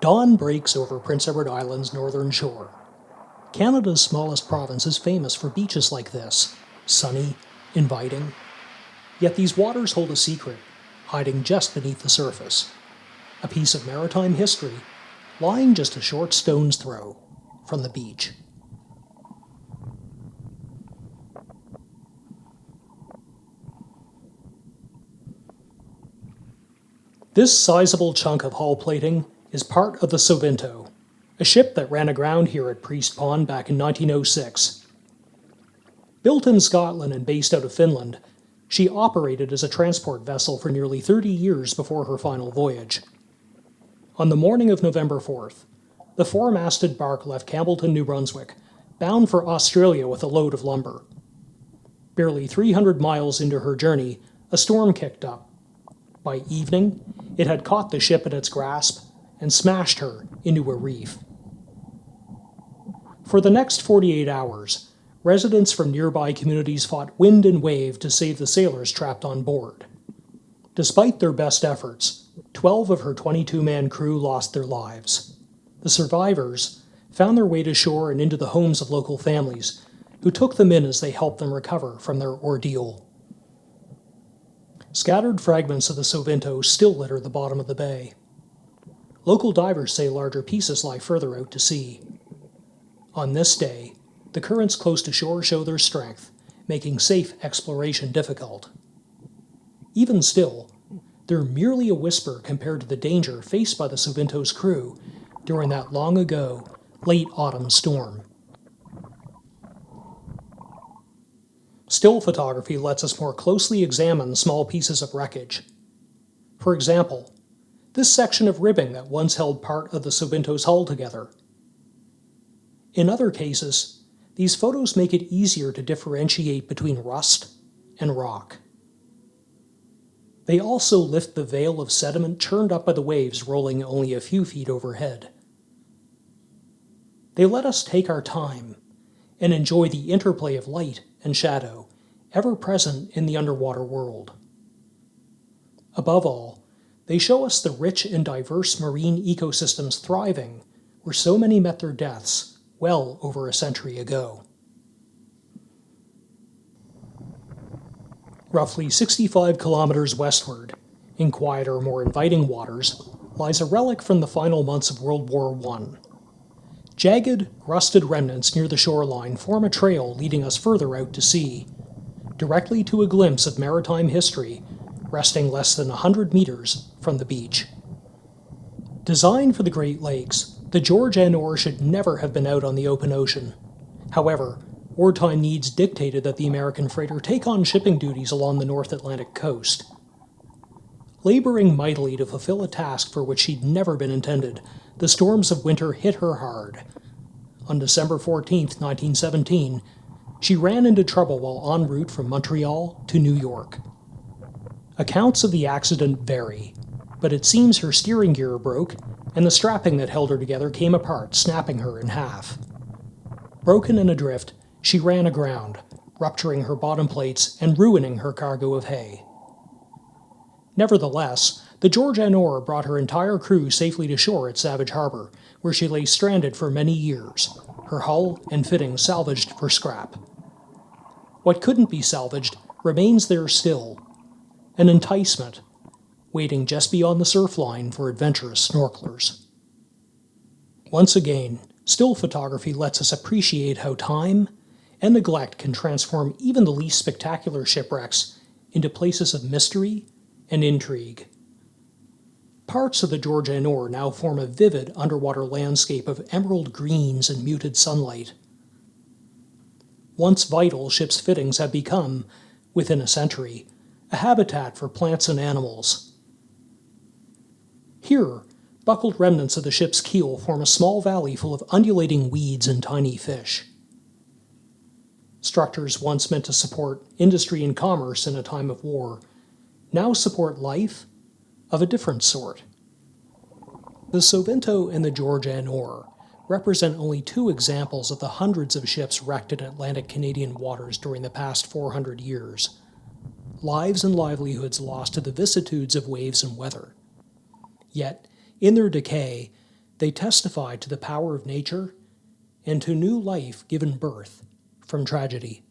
Dawn breaks over Prince Edward Island's northern shore. Canada's smallest province is famous for beaches like this, sunny, inviting. Yet these waters hold a secret, hiding just beneath the surface. A piece of maritime history, lying just a short stone's throw from the beach. This sizable chunk of hull plating is part of the Sovinto, a ship that ran aground here at Priest Pond back in 1906. Built in Scotland and based out of Finland, she operated as a transport vessel for nearly 30 years before her final voyage. On the morning of November 4th, the four-masted bark left Campbellton, New Brunswick, bound for Australia with a load of lumber. Barely 300 miles into her journey, a storm kicked up. By evening, it had caught the ship in its grasp and smashed her into a reef. For the next 48 hours, residents from nearby communities fought wind and wave to save the sailors trapped on board. Despite their best efforts, 12 of her 22-man crew lost their lives. The survivors found their way to shore and into the homes of local families, who took them in as they helped them recover from their ordeal. Scattered fragments of the Sovinto still litter the bottom of the bay. Local divers say larger pieces lie further out to sea. On this day, the currents close to shore show their strength, making safe exploration difficult. Even still, they're merely a whisper compared to the danger faced by the Sovinto's crew during that long ago, late autumn storm. Still photography lets us more closely examine small pieces of wreckage. For example, this section of ribbing that once held part of the Sovinto's hull together. In other cases, these photos make it easier to differentiate between rust and rock. They also lift the veil of sediment churned up by the waves rolling only a few feet overhead. They let us take our time and enjoy the interplay of light and shadow, ever present in the underwater world. Above all, they show us the rich and diverse marine ecosystems thriving where so many met their deaths well over a century ago. Roughly 65 kilometers westward, in quieter, more inviting waters, lies a relic from the final months of World War I. Jagged, rusted remnants near the shoreline form a trail leading us further out to sea, directly to a glimpse of maritime history resting less than 100 meters from the beach. Designed for the Great Lakes, the George N. Orr should never have been out on the open ocean. However, wartime needs dictated that the American freighter take on shipping duties along the North Atlantic coast. Laboring mightily to fulfill a task for which she'd never been intended, the storms of winter hit her hard. On December 14, 1917, she ran into trouble while en route from Montreal to New York. Accounts of the accident vary, but it seems her steering gear broke and the strapping that held her together came apart, snapping her in half. Broken and adrift, she ran aground, rupturing her bottom plates and ruining her cargo of hay. Nevertheless, the George N. Orr brought her entire crew safely to shore at Savage Harbor, where she lay stranded for many years, her hull and fittings salvaged for scrap. What couldn't be salvaged remains there still, an enticement, waiting just beyond the surf line for adventurous snorkelers. Once again, still photography lets us appreciate how time and neglect can transform even the least spectacular shipwrecks into places of mystery and intrigue. Parts of the George N. Orr now form a vivid underwater landscape of emerald greens and muted sunlight. Once vital, ship's fittings have become, within a century, a habitat for plants and animals. Here, buckled remnants of the ship's keel form a small valley full of undulating weeds and tiny fish. Structures once meant to support industry and commerce in a time of war now support life of a different sort. The Sovinto and the George N. Orr represent only two examples of the hundreds of ships wrecked in Atlantic Canadian waters during the past 400 years. Lives and livelihoods lost to the vicissitudes of waves and weather. Yet, in their decay, They testify to the power of nature and to new life given birth from tragedy.